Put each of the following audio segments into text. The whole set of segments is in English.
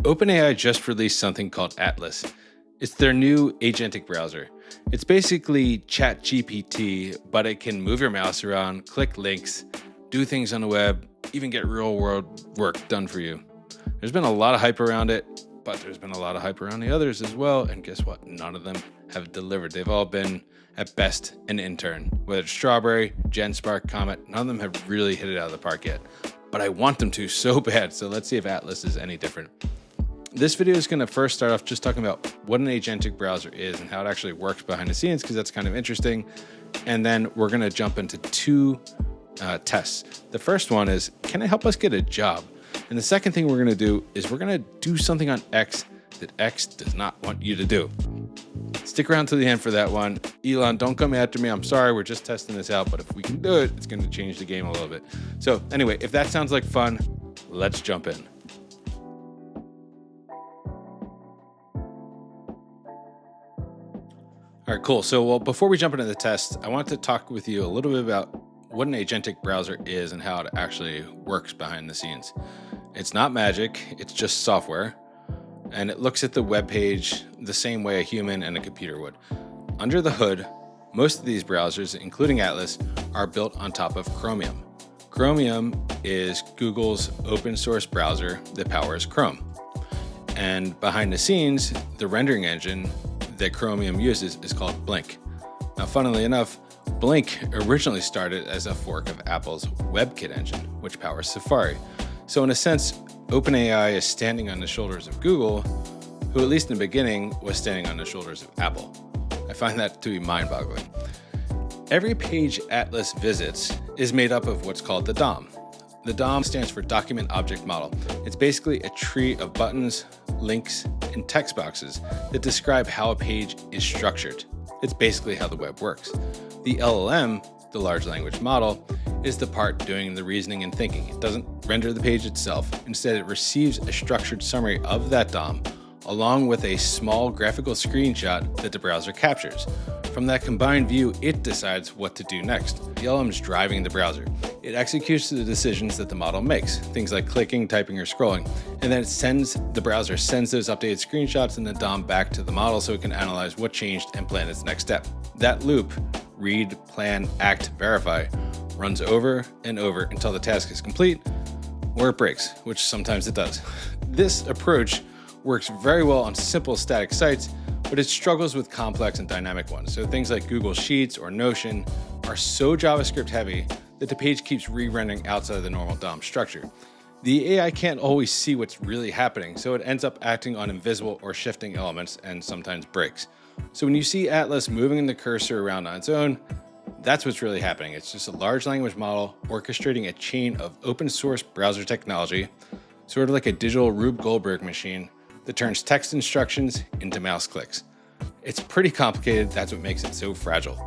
OpenAI just released something called Atlas. It's their new agentic browser. It's basically ChatGPT, but it can move your mouse around, click links, do things on the web, even get real world work done for you. There's been a lot of hype around it, but there's been a lot of hype around the others as well. And guess what? None of them have delivered. They've all been, at best, an intern. Whether it's Strawberry, GenSpark, Comet, none of them have really hit it out of the park yet. But I want them to so bad. So let's see if Atlas is any different. This video is going to first start off just talking about what an agentic browser is and how it actually works behind the scenes, because that's kind of interesting. And then we're going to jump into two tests. The first one is, can it help us get a job? And the second thing we're going to do is we're going to do something on X that X does not want you to do. Stick around to the end for that one. Elon, don't come after me. I'm sorry. We're just testing this out. But if we can do it, it's going to change the game a little bit. So anyway, if that sounds like fun, let's jump in. All right, cool. So, before we jump into the test, I want to talk with you a little bit about what an agentic browser is and how it actually works behind the scenes. It's not magic, it's just software, and it looks at the web page the same way a human and a computer would. Under the hood, most of these browsers, including Atlas, are built on top of Chromium. Chromium is Google's open source browser that powers Chrome. And behind the scenes, the rendering engine that Chromium uses is called Blink. Now, funnily enough, Blink originally started as a fork of Apple's WebKit engine, which powers Safari. So in a sense, OpenAI is standing on the shoulders of Google, who at least in the beginning was standing on the shoulders of Apple. I find that to be mind-boggling. Every page Atlas visits is made up of what's called the DOM. The DOM stands for Document Object Model. It's basically a tree of buttons, links, and text boxes that describe how a page is structured. It's basically how the web works. The LLM, the large language model, is the part doing the reasoning and thinking. It doesn't render the page itself. Instead, it receives a structured summary of that DOM, along with a small graphical screenshot that the browser captures. From that combined view, it decides what to do next. The LLM is driving the browser. It executes the decisions that the model makes, things like clicking, typing, or scrolling, and then the browser sends those updated screenshots in the DOM back to the model so it can analyze what changed and plan its next step. That loop, read, plan, act, verify, runs over and over until the task is complete, or it breaks, which sometimes it does. This approach works very well on simple static sites, but it struggles with complex and dynamic ones. So things like Google Sheets or Notion are so JavaScript heavy that the page keeps re-rendering outside of the normal DOM structure. The AI can't always see what's really happening, so it ends up acting on invisible or shifting elements and sometimes breaks. So when you see Atlas moving the cursor around on its own, that's what's really happening. It's just a large language model orchestrating a chain of open source browser technology, sort of like a digital Rube Goldberg machine that turns text instructions into mouse clicks. It's pretty complicated. That's what makes it so fragile.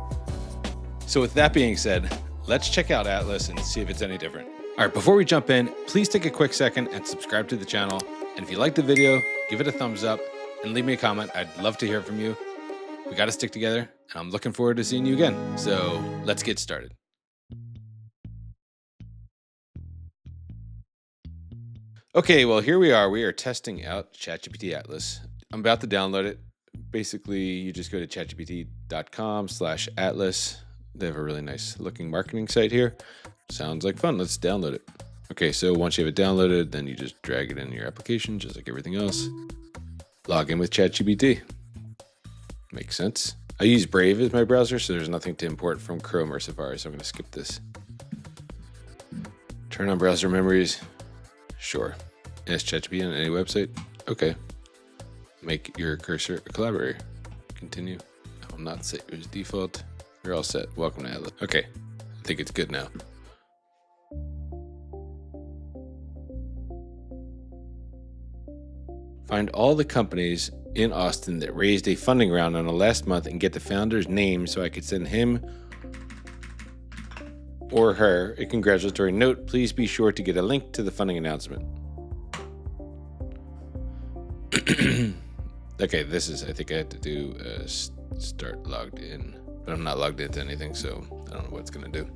So with that being said, let's check out Atlas and see if it's any different. All right, before we jump in, please take a quick second and subscribe to the channel. And if you like the video, give it a thumbs up and leave me a comment. I'd love to hear from you. We got to stick together, and I'm looking forward to seeing you again. So let's get started. Okay, well, here we are. We are testing out ChatGPT Atlas. I'm about to download it. Basically, you just go to chatgpt.com/Atlas. They have a really nice looking marketing site here. Sounds like fun. Let's download it. Okay, so once you have it downloaded, then you just drag it in your application, just like everything else. Log in with ChatGPT. Makes sense. I use Brave as my browser, so there's nothing to import from Chrome or Safari, so I'm going to skip this. Turn on browser memories. Sure. Ask ChatGPT on any website. Okay. Make your cursor a collaborator. Continue. I will not set yours default. You're all set. Welcome to Atlas. Okay. I think it's good now. Find all the companies in Austin that raised a funding round on the last month and get the founder's name so I could send him or her a congratulatory note. Please be sure to get a link to the funding announcement. Okay, I think I had to do start logged in, but I'm not logged into anything, so I don't know what it's gonna do.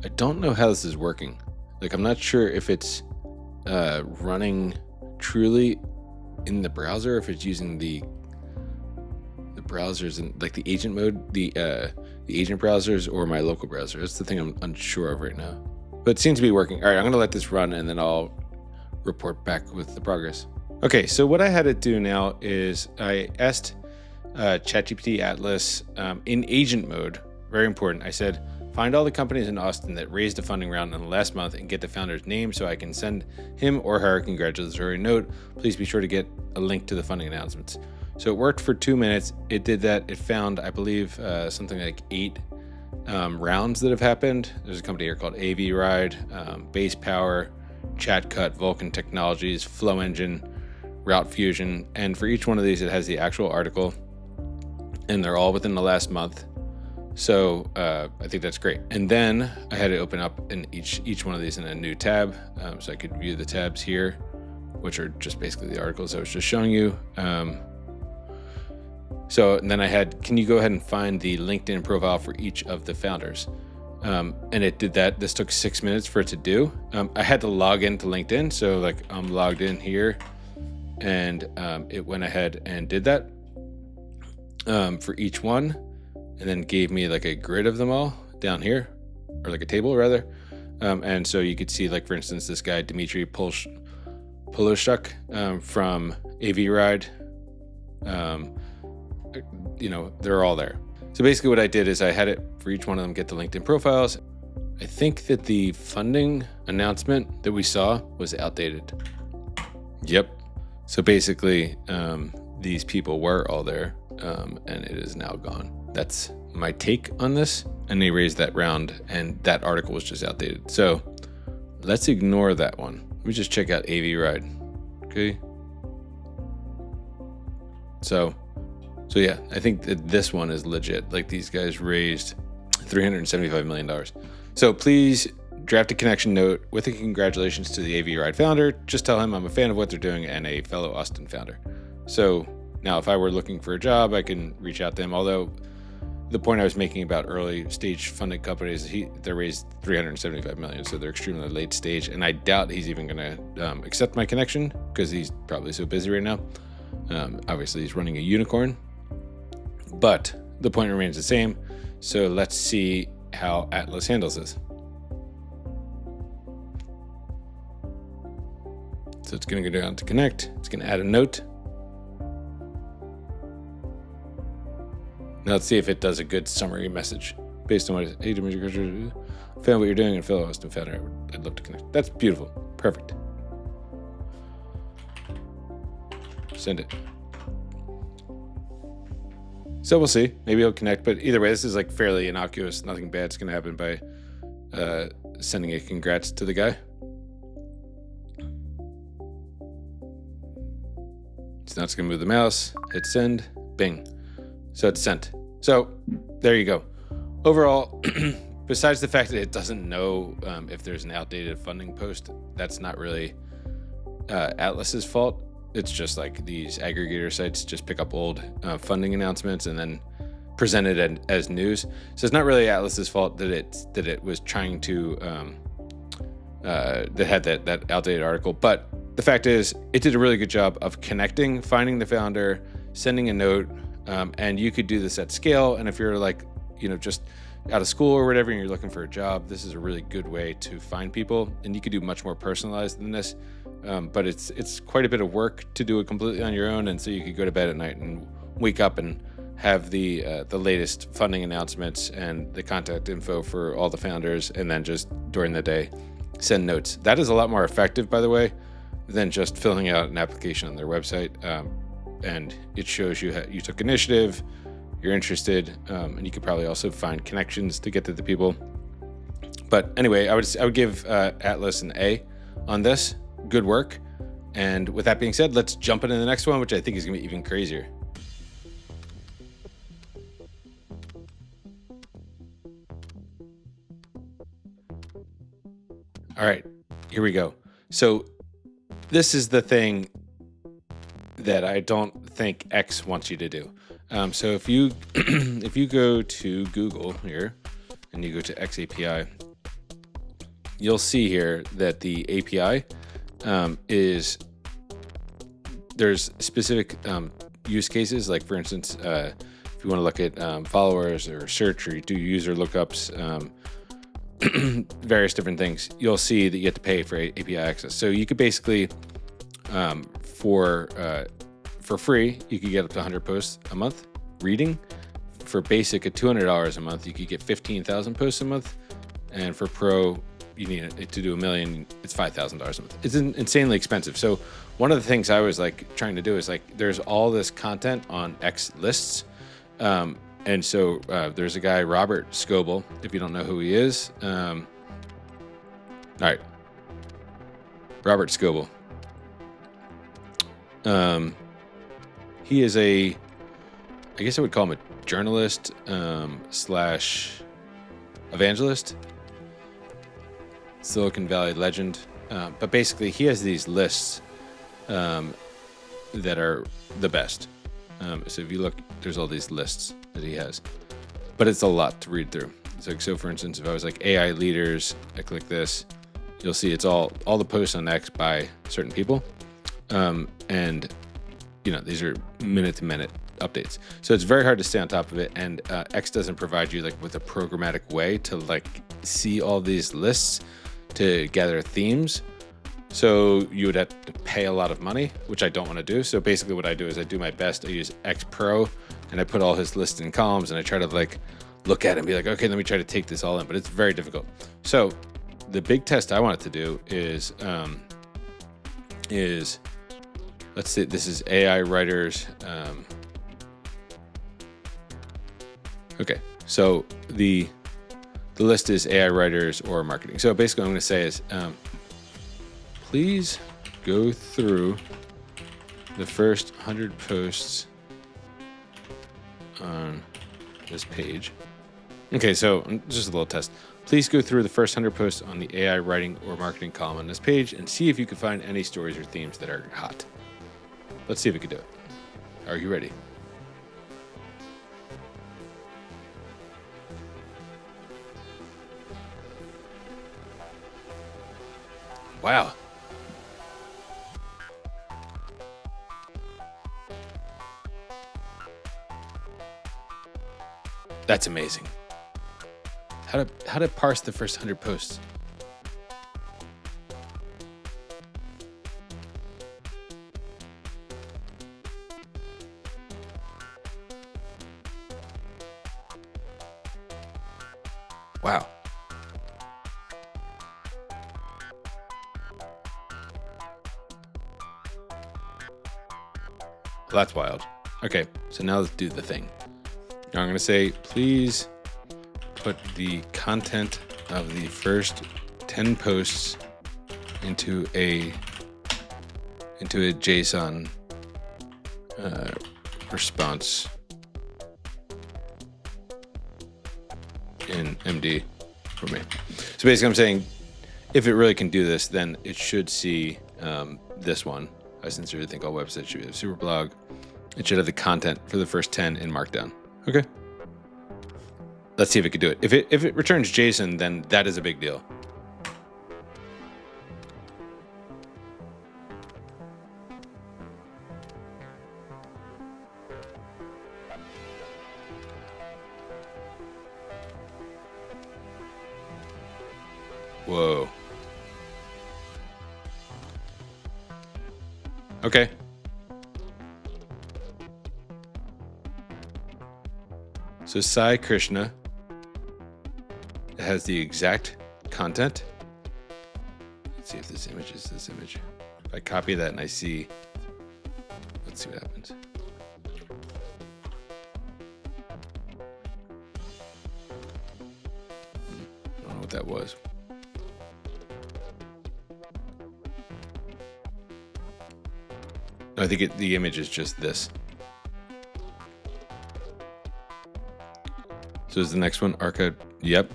I don't know how this is working. Like, I'm not sure if it's running truly in the browser, if it's using the browsers in like the agent mode, the agent browsers, or my local browser. That's the thing I'm unsure of right now. But it seems to be working. All right, I'm going to let this run and then I'll report back with the progress. Okay, so what I had to do now is I asked ChatGPT Atlas in agent mode, very important. I said, find all the companies in Austin that raised a funding round in the last month and get the founder's name so I can send him or her a congratulatory note. Please be sure to get a link to the funding announcements. So it worked for 2 minutes. It did that. It found, I believe, something like 8 rounds that have happened. There's a company here called AV Ride, Base Power, ChatCut, Vulcan Technologies, Flow Engine, Route Fusion. And for each one of these, it has the actual article, and they're all within the last month. So I think that's great. And then I had to open up in each one of these in a new tab, so I could view the tabs here, which are just basically the articles I was just showing you. And then I had, can you go ahead and find the LinkedIn profile for each of the founders? And it did that. This took 6 minutes for it to do. I had to log into LinkedIn. So like I'm logged in here, and it went ahead and did that for each one, and then gave me like a grid of them all down here, or like a table rather. And so you could see, like, for instance, this guy, Dmitry Poloshchuk from AV Ride, they're all there. So basically what I did is I had it for each one of them get the LinkedIn profiles. I think that the funding announcement that we saw was outdated. Yep. So basically, these people were all there, and it is now gone. That's my take on this. And they raised that round, and that article was just outdated. So let's ignore that one. Let me just check out AV Ride. Okay. So yeah, I think that this one is legit. Like, these guys raised $375 million. So please draft a connection note with a congratulations to the AV Ride founder. Just tell him I'm a fan of what they're doing and a fellow Austin founder. So now if I were looking for a job, I can reach out to him. Although the point I was making about early stage funded companies, they raised $375 million. So they're extremely late stage. And I doubt he's even going to accept my connection because he's probably so busy right now. Obviously he's running a unicorn. But the point remains the same. So let's see how Atlas handles this. So it's going to go down to connect. It's going to add a note. Now let's see if it does a good summary message based on what it is. Hey, found what you're doing and fellow Austin founder. I'd love to connect. That's beautiful. Perfect. Send it. So we'll see. Maybe it'll connect, but either way, this is like fairly innocuous. Nothing bad's going to happen by sending a congrats to the guy. So now it's going to move the mouse, hit send, bing. So it's sent. So there you go. Overall, besides the fact that it doesn't know if there's an outdated funding post, that's not really Atlas's fault. It's just like these aggregator sites just pick up old funding announcements and then present it as news. So it's not really Atlas's fault that it was trying to that had that outdated article. But the fact is, it did a really good job of connecting, finding the founder, sending a note, and you could do this at scale. And if you're like, just out of school or whatever, and you're looking for a job, this is a really good way to find people. And you could do much more personalized than this. But it's quite a bit of work to do it completely on your own, and so you could go to bed at night and wake up and have the latest funding announcements and the contact info for all the founders, and then just during the day send notes. That is a lot more effective, by the way, than just filling out an application on their website. And it shows you you took initiative, you're interested, and you could probably also find connections to get to the people. But anyway, I would give Atlas an A on this. Good work. And with that being said, let's jump into the next one, which I think is going to be even crazier. All right, here we go. So this is the thing that I don't think X wants you to do. So if you if you go to Google here and you go to X API, you'll see here that the API is there's specific use cases, like for instance, if you want to look at followers or search or you do user lookups, various different things, you'll see that you have to pay for API access. So you could basically, for free, you could get up to 100 posts a month reading. For basic at $200 a month, you could get 15,000 posts a month. And for pro, you need it to do 1 million, it's $5,000 a month. It's insanely expensive. So one of the things I was like trying to do is like, there's all this content on X lists. And so there's a guy, Robert Scoble, if you don't know who he is. All right. Robert Scoble. He is I guess I would call him a journalist slash evangelist. Silicon Valley legend. But basically he has these lists that are the best. So if you look, there's all these lists that he has, but it's a lot to read through. It's like, so for instance, if I was like AI leaders, I click this, you'll see it's all the posts on X by certain people. And you know, these are minute to minute updates. So it's very hard to stay on top of it. And X doesn't provide you like with a programmatic way to like see all these lists to gather themes. So you would have to pay a lot of money, which I don't want to do. So basically what I do is I do my best. I use X Pro and I put all his lists in columns and I try to like look at it and be like, okay, let me try to take this all in, but it's very difficult. So the big test I wanted to do is let's say this is AI writers. Okay, so the list is AI writers or marketing. So basically what I'm going to say is, please go through the first 100 posts on this page. Okay, so just a little test. Please go through the first 100 posts on the AI writing or marketing column on this page and see if you can find any stories or themes that are hot. Let's see if we can do it. Are you ready? Wow. That's amazing. How to parse the first 100 posts? Wow. Well, that's wild. Okay, so now let's do the thing. Now I'm going to say, please put the content of the first 10 posts into a JSON response in MD for me. So basically I'm saying, if it really can do this, then it should see this one. I sincerely think all websites should be a super blog. It should have the content for the first 10 in Markdown. Okay. Let's see if it can do it. If it returns JSON, then that is a big deal. Whoa. Okay. So Sai Krishna has the exact content. Let's see if this image is this image. If I copy that and I see, let's see what happens. I don't know what that was. I think the image is just this. So is the next one archive? Yep.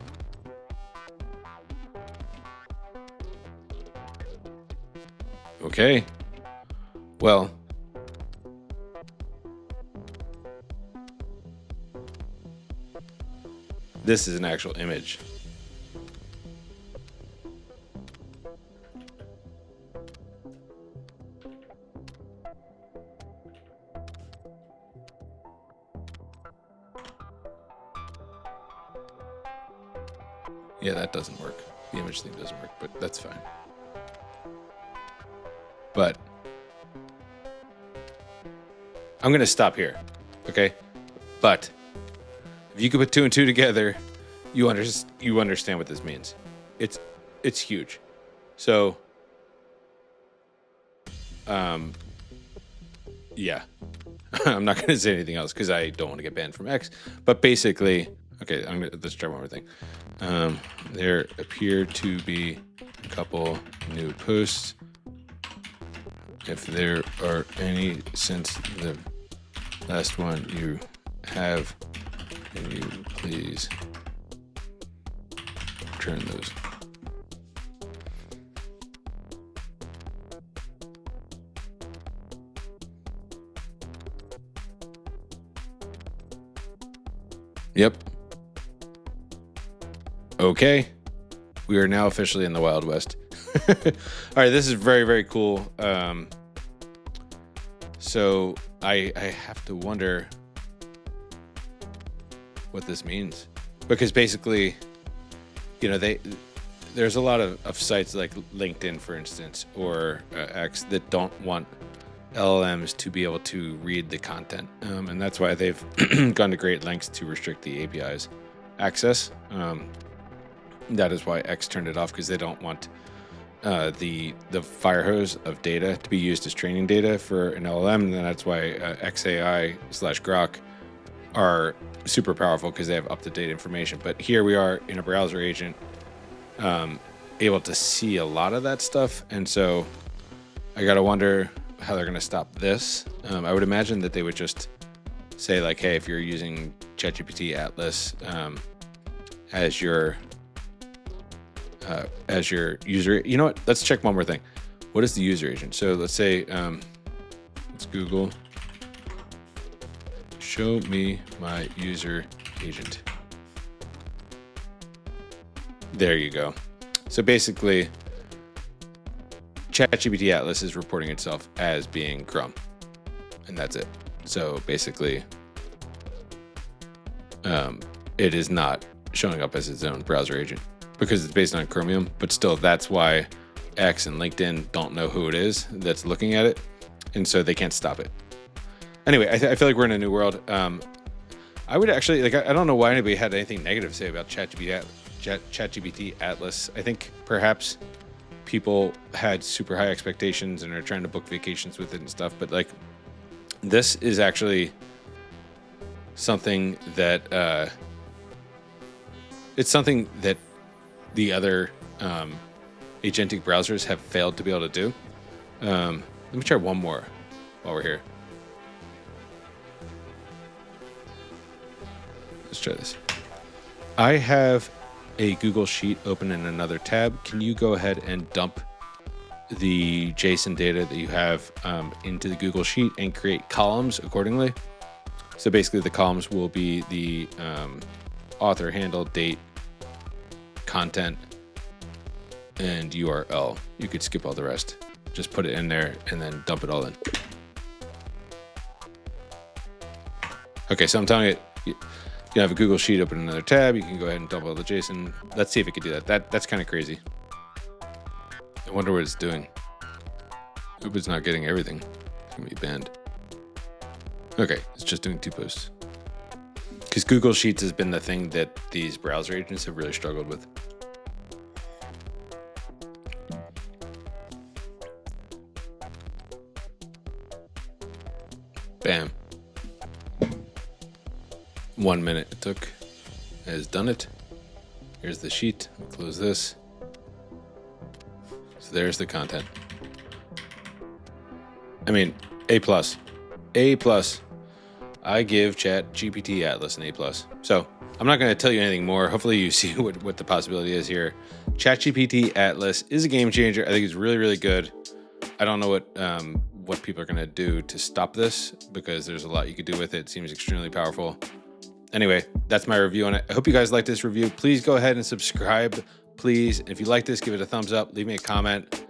Okay. Well, this is an actual image. Yeah, that doesn't work. The image thing doesn't work, but that's fine. But I'm going to stop here. Okay. But if you could put 2 and 2 together, you understand what this means. It's huge. So, yeah, I'm not going to say anything else because I don't want to get banned from X. But basically, okay, let's try one more thing. There appear to be a couple new posts. If there are any since the last one you have, can you please return those? Yep. Okay. We are now officially in the Wild West. All right, this is very, very cool. So I have to wonder what this means, because basically, you know, there's a lot of sites like LinkedIn, for instance, or X that don't want LLMs to be able to read the content, and that's why they've gone to great lengths to restrict the API's access. That is why X turned it off, because they don't want the fire hose of data to be used as training data for an LLM, and that's why XAI/Grok are super powerful, because they have up-to-date information. But here we are in a browser agent, able to see a lot of that stuff, and so I gotta wonder how they're gonna stop this. I would imagine that they would just say, like, hey, if you're using ChatGPT Atlas as your user, you know what? Let's check one more thing. What is the user agent? So let's say it's Google. Show me my user agent. There you go. So basically, ChatGPT Atlas is reporting itself as being Chrome, and that's it. So basically, it is not showing up as its own browser agent, because it's based on Chromium, but still, that's why X and LinkedIn don't know who it is that's looking at it, and so they can't stop it. Anyway, I feel like we're in a new world. I would actually, like, I don't know why anybody had anything negative to say about ChatGPT Atlas. I think perhaps people had super high expectations and are trying to book vacations with it and stuff, but like, this is actually something that it's something that the other agentic browsers have failed to be able to do. Let me try one more while we're here. Let's try this. I have a Google Sheet open in another tab. Can you go ahead and dump the JSON data that you have into the Google Sheet and create columns accordingly? So basically, the columns will be the author, handle, date, content, and URL. You could skip all the rest. Just put it in there and then dump it all in. Okay, so I'm telling it, you have a Google Sheet open in another tab. You can go ahead and dump all the JSON. Let's see if it could do that. That's kind of crazy. I wonder what it's doing. Hope it's not getting everything. It's gonna be banned. Okay, it's just doing 2 posts. Because Google Sheets has been the thing that these browser agents have really struggled with. Bam. 1 minute it took. It has done it. Here's the sheet. I'll close this. So there's the content. I mean, A+. A+. I give ChatGPT Atlas an A+. So I'm not going to tell you anything more. Hopefully you see what the possibility is here. ChatGPT Atlas is a game changer. I think it's really, really good. I don't know what people are going to do to stop this, because there's a lot you could do with it. It seems extremely powerful. Anyway, that's my review on it. I hope you guys like this review. Please go ahead and subscribe, please. If you like this, give it a thumbs up. Leave me a comment.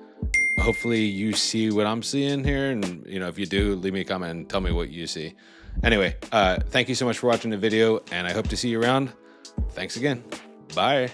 Hopefully you see what I'm seeing here. And, you know, if you do, leave me a comment and tell me what you see. Anyway, thank you so much for watching the video, and I hope to see you around. Thanks again. Bye.